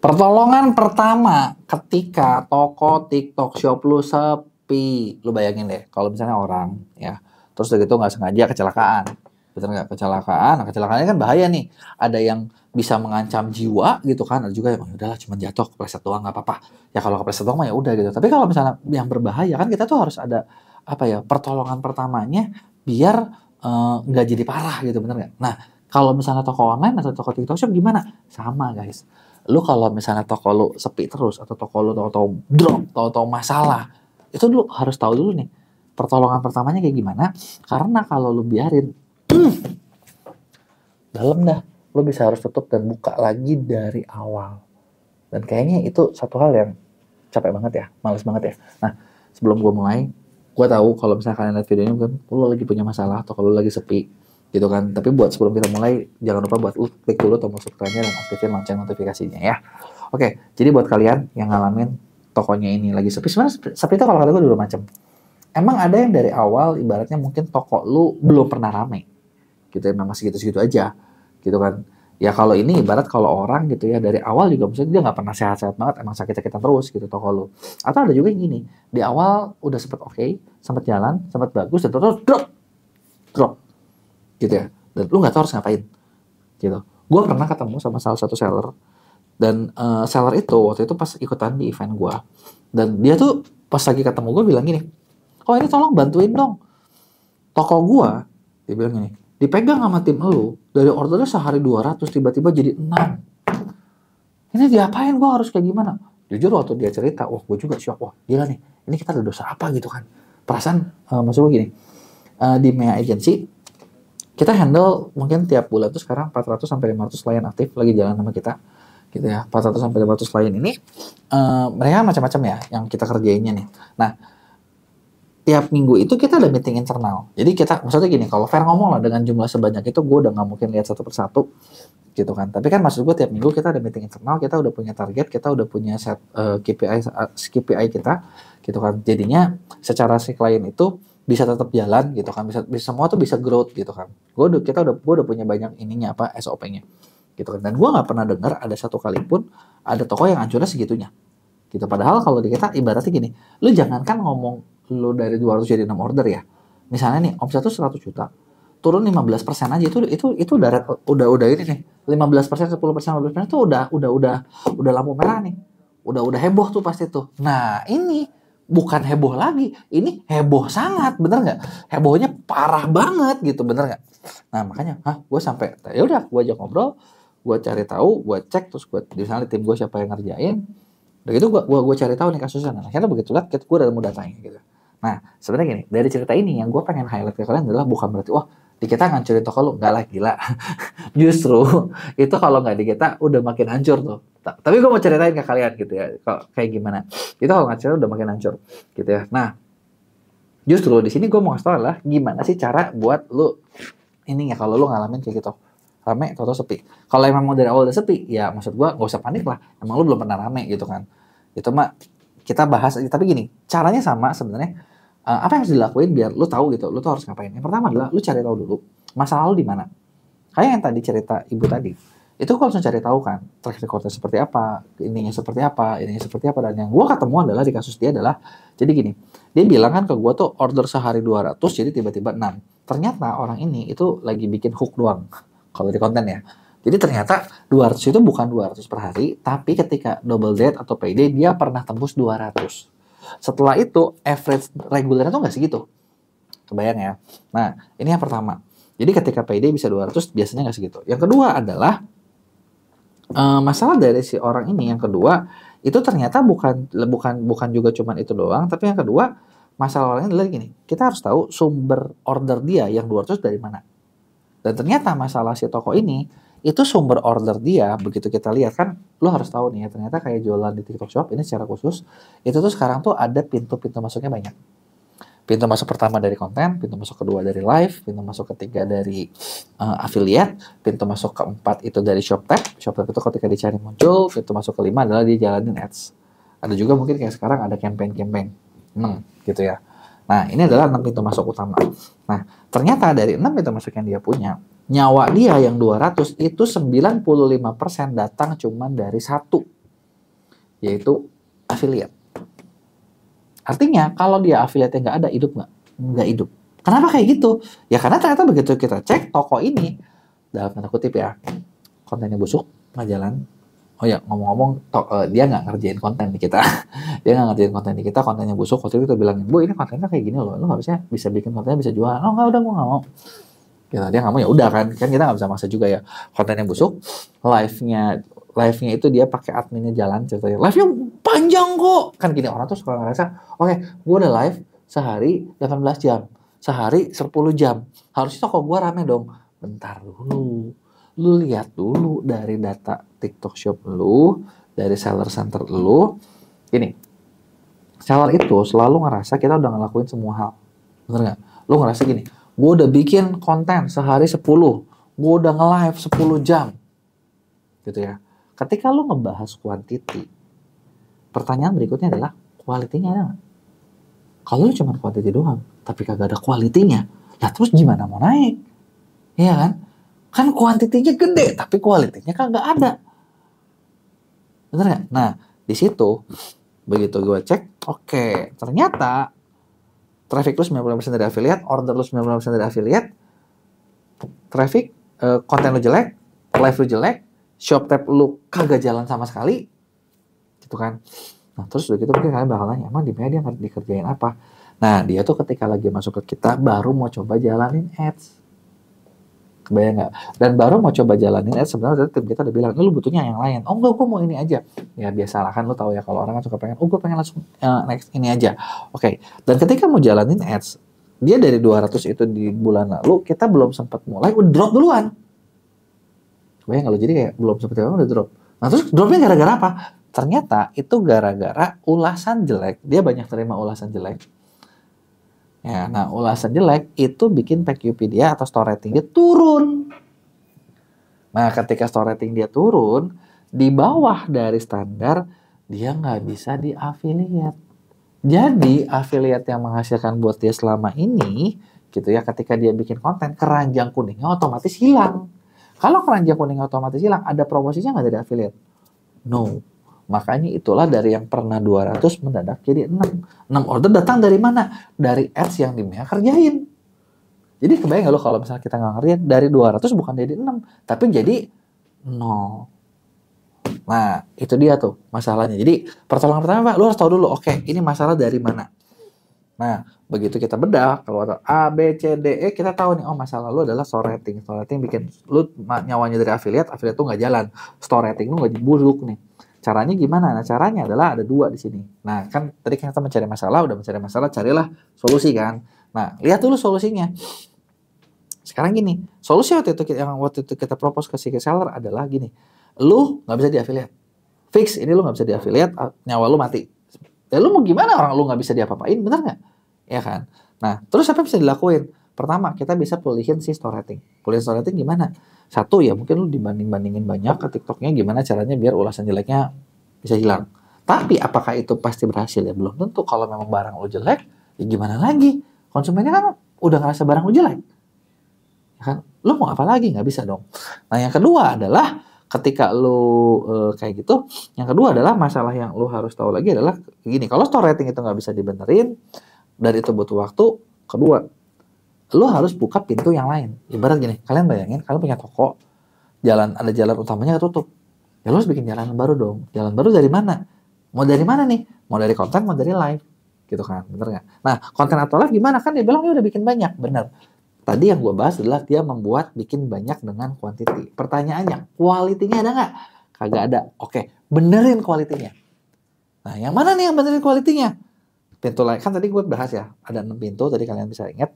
Pertolongan pertama ketika toko TikTok Shop lu sepi. Lu bayangin deh, kalau misalnya orang ya, terus udah gitu nggak sengaja kecelakaan. Betul nggak? Kecelakaan, nah kecelakaannya kan bahaya nih. Ada yang bisa mengancam jiwa gitu kan, ada juga yang udahlah cuma jatuh kepleset doang nggak apa-apa. Ya kalau kepleset doang mah ya udah gitu. Tapi kalau misalnya yang berbahaya kan kita tuh harus ada apa ya, pertolongan pertamanya biar nggak jadi parah gitu, bener nggak? Nah, kalau misalnya toko online atau toko TikTok Shop gimana? Sama guys. Lu kalau misalnya toko lu sepi terus atau toko lu tahu-tahu drop, tahu-tahu masalah, itu lu harus tahu dulu nih pertolongan pertamanya kayak gimana. Karena kalau lu biarin dalam dah, lu bisa harus tutup dan buka lagi dari awal. Dan kayaknya itu satu hal yang capek banget ya, males banget ya. Nah, sebelum gue mulai, gue tahu kalau misalnya kalian lihat video ini mungkin lu lagi punya masalah atau kalau lu lagi sepi gitu kan. Tapi buat sebelum kita mulai, jangan lupa buat lu klik dulu tombol subscribe-nya dan aktifin lonceng notifikasinya ya. Oke, jadi buat kalian yang ngalamin tokonya ini lagi sepi, sebenarnya sepi itu kalau kata gue dua macam. Emang ada yang dari awal ibaratnya mungkin toko lu belum pernah rame gitu ya, memang segitu-segitu aja gitu kan. Ya kalau ini ibarat kalau orang gitu ya dari awal juga misalnya dia nggak pernah sehat-sehat banget, emang sakit-sakitan terus gitu toko lu. Atau ada juga yang gini, di awal udah sempet oke, sempet jalan, sempet bagus, dan terus drop gitu ya. Dan lu nggak tahu harus ngapain gitu. Gue pernah ketemu sama salah satu seller, dan seller itu waktu itu pas ikutan di event gue, dan dia tuh pas lagi ketemu gue bilang gini, oh ini tolong bantuin dong toko gue, dia bilang gini, dipegang sama tim lu, dari ordernya sehari 200 tiba-tiba jadi 6. Ini diapain, gue harus kayak gimana? Jujur waktu dia cerita, wah gue juga shock, wah gila nih, ini kita ada dosa apa gitu kan. Perasaan maksud gue gini, di Mea Agency kita handle mungkin tiap bulan tuh sekarang 400 sampai 500 klien aktif lagi jalan sama kita gitu ya. 400 sampai 500 klien ini mereka macam-macam ya yang kita kerjainnya nih. Nah, tiap minggu itu kita ada meeting internal. Jadi kita, maksudnya gini, kalau fair ngomong lah dengan jumlah sebanyak itu gue udah nggak mungkin lihat satu persatu gitu kan. Tapi kan maksud gue tiap minggu kita ada meeting internal, kita udah punya target, kita udah punya set KPI kita gitu kan. Jadinya secara si klien itu bisa tetap jalan gitu kan, bisa semua tuh bisa growth gitu kan. Gue udah punya banyak ininya apa SOP-nya gitu kan. Dan gue nggak pernah dengar ada satu kali pun ada toko yang hancurnya segitunya gitu. Padahal kalau di kita ibaratnya gini, lu jangankan ngomong lu dari 200 jadi 6 order ya. Misalnya nih omset tuh 100 juta, turun 15% aja itu udah ini nih. 15%, 10%, 15% itu udah lampu merah nih. Udah heboh tuh pasti tuh. Nah, ini bukan heboh lagi, ini heboh sangat, bener nggak? Hebohnya parah banget gitu, bener nggak? Nah makanya, gue sampai, ya udah, gue ajak ngobrol, gue cari tahu, gue cek, terus gue misalnya tim gue siapa yang ngerjain, udah gitu gue cari tahu nih kasusnya. Nah, akhirnya begitu lihat, gue udah nemu datanya gitu. Nah sebenarnya gini, dari cerita ini yang gue pengen highlight ke kalian adalah bukan berarti wah di kita ngancurin toko lu, nggak lah, gila. Justru itu kalau nggak di kita udah makin hancur tuh. Tapi gue mau ceritain ke kalian gitu ya, kayak gimana. Itu kalau ngancurin udah makin hancur gitu ya. Nah justru di sini gue mau kasih tau adalah gimana sih cara buat lu ini ya kalau lu ngalamin kayak gitu, rame atau sepi. Kalau emang mau dari awal udah sepi, ya maksud gue gak usah panik lah. Emang lu belum pernah rame gitu kan. Itu mah kita bahas aja. Tapi gini, caranya sama sebenarnya. Apa yang harus dilakuin biar lu tahu gitu, lu tuh harus ngapain. Yang pertama adalah lu cari tahu dulu masalah lu di mana. Kayak yang tadi cerita ibu tadi, itu kalau langsung cari tahu kan track recordnya seperti apa, ininya seperti apa, dan yang gue ketemu adalah di kasus dia adalah jadi gini, dia bilang kan ke gue tuh order sehari 200 jadi tiba-tiba 6. Ternyata orang ini itu lagi bikin hook doang kalau di konten ya. Jadi ternyata 200 itu bukan 200 per hari, tapi ketika double date atau payday dia pernah tembus 200. Setelah itu average regulernya tuh nggak segitu. Kebayang ya. Nah ini yang pertama. Jadi ketika payday bisa 200 biasanya nggak segitu. Yang kedua adalah masalah dari si orang ini. Yang kedua itu ternyata bukan juga cuman itu doang. Tapi yang kedua masalah orangnya adalah gini. Kita harus tahu sumber order dia yang 200 dari mana. Dan ternyata masalah si toko ini itu sumber order dia, begitu kita lihat kan, lo harus tahu nih ya, ternyata kayak jualan di TikTok Shop ini secara khusus, itu tuh sekarang tuh ada pintu-pintu masuknya banyak. Pintu masuk pertama dari konten, pintu masuk kedua dari live, pintu masuk ketiga dari affiliate, pintu masuk keempat itu dari ShopTap. ShopTap itu ketika dicari muncul, pintu masuk kelima adalah dijalanin ads. Ada juga mungkin kayak sekarang ada campaign, gitu ya. Nah, ini adalah 6 pintu masuk utama. Nah, ternyata dari 6 pintu masuk yang dia punya, nyawa dia yang 200 itu 95% datang cuma dari 1. yaitu affiliate. Artinya kalau dia affiliate-nya nggak ada, hidup nggak? Nggak hidup. Kenapa kayak gitu? Ya karena ternyata begitu kita cek toko ini, dalam tanda kutip ya, kontennya busuk, nggak jalan. Oh ya, ngomong-ngomong, dia nggak ngerjain konten di kita. Dia nggak ngerjain konten di kita, kontennya busuk. Waktu itu kita bilangin, Bu, ini kontennya kayak gini loh. Lo harusnya bisa bikin kontennya, bisa jual. Oh, nggak, udah, gue nggak mau. Gitu, dia nggak mau, ya udah kan. Kan kita nggak bisa maksa juga ya. Kontennya busuk, live-nya itu dia pakai adminnya jalan, ceritanya. Live-nya panjang kok. Kan gini, orang tuh suka ngerasa, oke, gue udah live sehari 18 jam. Sehari 10 jam. Harusnya toko gue rame dong. Bentar dulu. Lu lihat dulu dari data TikTok Shop lu, dari seller center lu. Gini, seller itu selalu ngerasa kita udah ngelakuin semua hal. Bener nggak? Lu ngerasa gini, gue udah bikin konten sehari 10, gue udah nge-live 10 jam. Gitu ya. Ketika lu ngebahas quantity, pertanyaan berikutnya adalah, quality-nya ada nggak? Kalau lu cuma quantity doang, tapi kagak ada quality-nya, lah terus gimana mau naik? Iya kan? Kan kuantitinya gede, tapi kualitinya kan nggak ada. Bener nggak? Nah, di situ, begitu gue cek, oke, ternyata traffic lu 90% dari affiliate, order lu 90% dari affiliate, traffic, konten lu jelek, live lu jelek, shop tab lu kagak jalan sama sekali, gitu kan. Nah, terus begitu mungkin kalian bakal nanya, emang di media dikerjain apa? Nah, dia tuh ketika lagi masuk ke kita, baru mau coba jalanin ads. Kebayang nggak? Dan baru mau coba jalanin ads, sebenarnya tim kita udah bilang, lu butuhnya yang lain. Oh enggak, gue mau ini aja. Ya biasalah kan, lu tahu ya kalau orang kan suka pengen, gue pengen langsung next ini aja. Oke. Dan ketika mau jalanin ads, dia dari 200 itu di bulan lalu, kita belum sempat mulai, udah drop duluan. Kebayang nggak lu? Jadi kayak belum sempat udah drop. Nah terus dropnya gara-gara apa? Ternyata itu gara-gara ulasan jelek. Dia banyak terima ulasan jelek. Ya, nah ulasan jelek itu bikin PQP dia atau store rating dia turun. Nah, ketika store rating dia turun, di bawah dari standar, dia nggak bisa di affiliate. Jadi, affiliate yang menghasilkan buat dia selama ini, gitu ya, ketika dia bikin konten, keranjang kuningnya otomatis hilang. Kalau keranjang kuningnya otomatis hilang, ada promosinya nggak dari affiliate? No. Makanya itulah dari yang pernah 200 mendadak jadi 6. 6 order datang dari mana? Dari ads yang dimana kerjain. Jadi kebayang gak lo kalau misalnya kita nggak ngerjain, dari 200 bukan jadi 6, tapi jadi 0. Nah, itu dia tuh masalahnya. Jadi pertolongan pertama, Pak, lo harus tahu dulu, oke, ini masalah dari mana. Nah, begitu kita bedah, kalau ada A, B, C, D, E, kita tahu nih, oh masalah lo adalah store rating. Store rating bikin lo nyawanya dari affiliate tuh nggak jalan. Store rating lo nggak buruk nih. Caranya gimana? Nah, caranya adalah ada 2 di sini. Nah, kan tadi kita mencari masalah, udah mencari masalah, carilah solusi kan. Nah, lihat dulu solusinya. Sekarang gini, solusi waktu itu kita propose ke si seller adalah gini. Lu nggak bisa di affiliate. Fix, ini lu nggak bisa di affiliate, nyawa lu mati. Ya lu mau gimana orang lu nggak bisa diapa-apain, bener nggak? Ya kan? Nah, terus apa yang bisa dilakuin? Pertama, kita bisa pulihin si store rating. Pulihin store rating gimana? Satu ya mungkin lu dibanding-bandingin banyak ke TikToknya gimana caranya biar ulasan jeleknya bisa hilang. Tapi apakah itu pasti berhasil ya? Belum tentu. Kalau memang barang lu jelek, ya gimana lagi? Konsumennya kan udah ngerasa barang lu jelek. Ya kan? Lu mau apa lagi? Nggak bisa dong. Nah yang kedua adalah ketika lu kayak gitu, yang kedua adalah masalah yang lu harus tahu lagi adalah gini, kalau store rating itu nggak bisa dibenerin, dan itu butuh waktu, kedua, lu harus buka pintu yang lain. Ibarat gini, kalian bayangin, kalian punya toko, ada jalan utamanya ketutup. Ya lu harus bikin jalan baru dong. Jalan baru dari mana? Mau dari mana nih? Mau dari konten, mau dari live. Gitu kan, bener nggak? Nah, konten atau live gimana? Kan dia bilang dia udah bikin banyak, bener. Tadi yang gue bahas adalah dia membuat bikin banyak dengan quantity. Pertanyaannya, quality-nya ada nggak? Kagak ada. Oke, benerin quality-nya. Nah, yang mana nih yang benerin quality-nya? Pintu live, kan tadi gue bahas ya, ada 6 pintu, tadi kalian bisa ingat.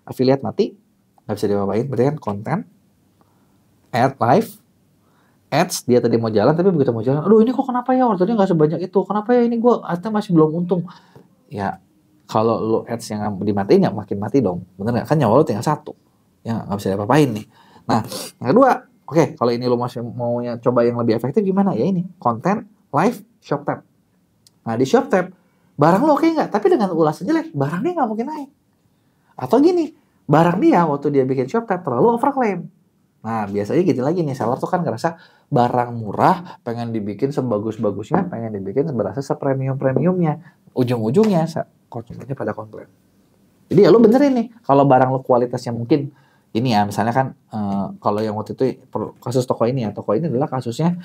Affiliate mati, nggak bisa diapa-apain, berarti kan konten, ad live, ads, dia tadi mau jalan, tapi begitu mau jalan, aduh ini kok kenapa ya ordernya nggak sebanyak itu, kenapa ya ini gue adnya masih belum untung. Ya, kalau lo ads yang dimatiin ya makin mati dong, bener nggak? Kan nyawa lo tinggal 1, ya nggak bisa diapa-apain nih. Nah, yang kedua, oke, kalau ini lo masih mau coba yang lebih efektif gimana? Ya ini, konten, live, shop tab. Nah, di shop tab, barang lo oke nggak? Tapi dengan ulasan jelek, barangnya nggak mungkin naik. Atau gini, barang dia waktu dia bikin shop tab terlalu overclaim. Nah, biasanya gitu lagi nih, seller tuh kan ngerasa barang murah, pengen dibikin sebagus-bagusnya, pengen dibikin berasa sepremium-premiumnya. Ujung-ujungnya konsumennya pada komplain. Jadi ya lu benerin nih, kalau barang lu kualitasnya mungkin ini ya, misalnya kan kalau yang waktu itu kasus toko ini ya, toko ini adalah kasusnya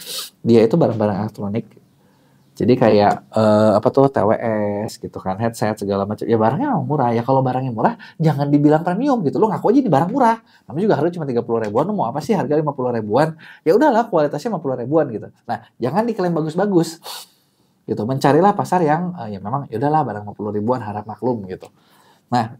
dia itu barang-barang elektronik. Jadi kayak apa tuh TWS gitu kan, headset segala macam. Ya barangnya memang murah. Ya kalau barangnya murah, jangan dibilang premium gitu. Lu ngaku aja ini barang murah. Namanya juga harganya cuma 30 ribuan. Lu mau apa sih harga 50 ribuan? Ya udahlah kualitasnya 50 ribuan gitu. Nah, jangan diklaim bagus-bagus. Gitu. Mencarilah pasar yang ya memang ya udahlah barang 50 ribuan harap maklum gitu. Nah,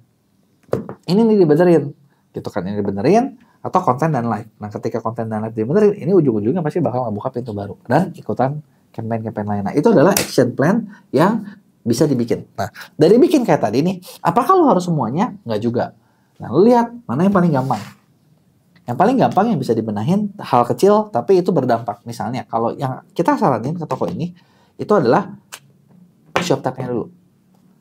ini nih dibenerin. Gitu kan, ini dibenerin atau konten dan live. Nah, ketika konten dan live dibenerin, ini ujung-ujungnya pasti bakal ngebuka pintu baru dan ikutan campaign-campaign lain. Nah, itu adalah action plan yang bisa dibikin. Nah, dari bikin kayak tadi nih, apakah lo harus semuanya? Nggak juga. Nah, lo lihat mana yang paling gampang. Yang paling gampang yang bisa dibenahin hal kecil tapi itu berdampak. Misalnya, kalau yang kita saranin ke toko ini, itu adalah shop tab-nya dulu.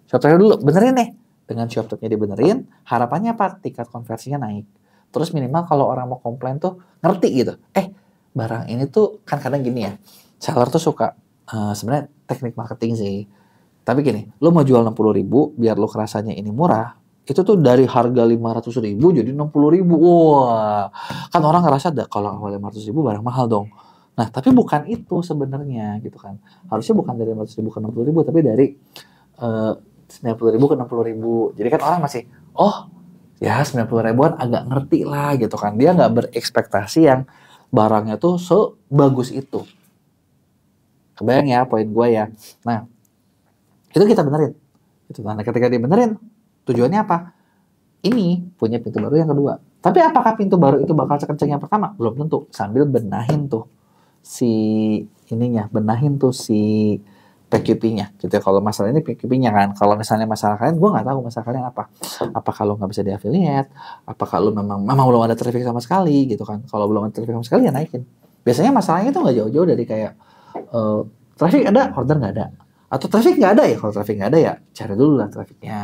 Shop tab-nya dulu, benerin nih. Dengan shop tab-nya dibenerin, harapannya apa? Tingkat konversinya naik. Terus minimal kalau orang mau komplain tuh ngerti gitu. Barang ini tuh kan kadang gini ya. Seller tuh suka sebenarnya teknik marketing sih. Tapi gini, lu mau jual 60 ribu biar lu kerasanya ini murah, itu tuh dari harga 500 ribu jadi 60 ribu. Wah, kan orang ngerasa kalau awal 500 ribu barang mahal dong. Nah, tapi bukan itu sebenarnya gitu kan. Harusnya bukan dari 500 ribu ke 60 ribu, tapi dari 90 ribu ke 60 ribu. Jadi kan orang masih, ya 90 ribuan agak ngerti lah gitu kan. Dia nggak berekspektasi yang barangnya tuh sebagus itu. Kebayang ya poin gue ya. Nah, itu kita benerin. Nah, ketika dibenerin, tujuannya apa? Ini punya pintu baru yang kedua. Tapi apakah pintu baru itu bakal sekencang yang pertama? Belum tentu. Sambil benahin tuh si PQP-nya gitu ya. Kalau masalah ini PQP-nya kan. Kalau misalnya masalah kalian, gue nggak tahu masalah kalian apa. Apa kalau nggak bisa di affiliate? Apa kalau memang belum ada traffic sama sekali gitu kan. Kalau belum ada traffic sama sekali ya naikin. Biasanya masalahnya itu nggak jauh-jauh dari kayak traffic ada, order nggak ada. Atau traffic nggak ada ya. Kalau traffic nggak ada ya cari dulu lah trafficnya.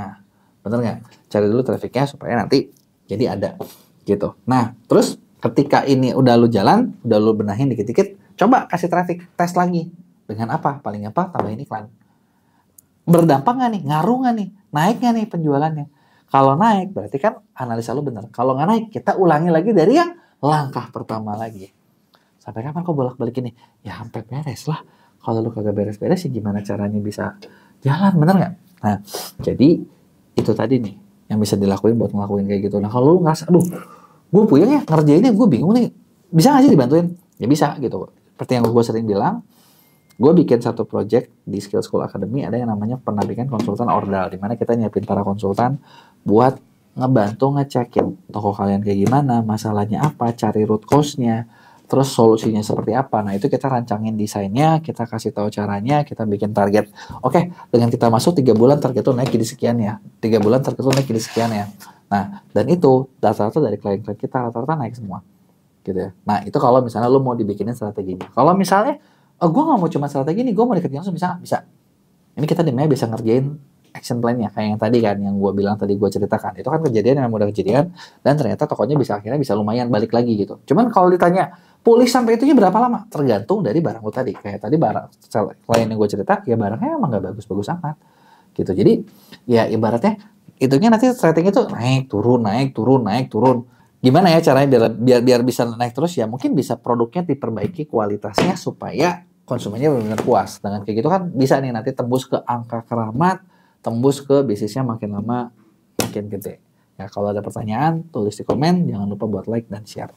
Bener nggak? Cari dulu trafficnya supaya nanti jadi ada gitu. Nah, terus ketika ini udah lu jalan, udah lu benahin dikit-dikit, coba kasih traffic, tes lagi. Dengan apa? Paling apa? Tambahin iklan. Berdampak nggak nih? Ngaruh nggak nih? Naik nggak nih penjualannya? Kalau naik, berarti kan analisa lu bener. Kalau nggak naik, kita ulangi lagi dari yang langkah pertama lagi. Sampai kapan kok bolak-balik ini? Ya sampai beres lah. Kalau lu kagak beres-beres sih gimana caranya bisa jalan, bener nggak? Nah, jadi itu tadi nih yang bisa dilakuin buat ngelakuin kayak gitu. Nah, kalau lu ngerasa, gue puyeng ya ngerjainnya, gue bingung nih, bisa nggak sih dibantuin? Ya bisa gitu. Seperti yang gue sering bilang, gue bikin satu project di Skill School Academy, ada yang namanya pendampingan konsultan ordal, di mana kita nyiapin para konsultan buat ngebantu ngecekin toko kalian kayak gimana, masalahnya apa, cari root cause-nya, terus solusinya seperti apa. Nah, itu kita rancangin desainnya, kita kasih tahu caranya, kita bikin target. Oke, dengan kita masuk 3 bulan target itu naik jadi sekian ya. 3 bulan target itu naik jadi sekian ya. Nah, dan itu rata-rata dari klien-klien kita rata-rata naik semua. Gitu ya. Nah, itu kalau misalnya lu mau dibikinin strateginya. Kalau misalnya, gue nggak mau cuma strategi nih, gue mau dikerjain langsung, bisa. Ini kita dimana bisa ngerjain action plan-nya, kayak yang tadi kan, yang gue bilang tadi gue ceritakan. Itu kan kejadian yang udah kejadian, dan ternyata tokonya akhirnya bisa lumayan balik lagi gitu. Cuman kalau ditanya, pulih sampai itunya berapa lama? Tergantung dari barang lo tadi. Kayak tadi barang klien yang gue cerita, ya barangnya emang gak bagus-bagus amat. Gitu. Jadi, ya ibaratnya, itunya nanti ratingnya tuh naik, turun, naik, turun, naik, turun. Gimana ya caranya biar bisa naik terus? Ya mungkin bisa produknya diperbaiki kualitasnya supaya konsumennya benar-benar puas. Dengan kayak gitu kan bisa nih nanti tembus ke angka keramat, tembus ke bisnisnya makin lama makin gede. Ya kalau ada pertanyaan tulis di komen, jangan lupa buat like dan share.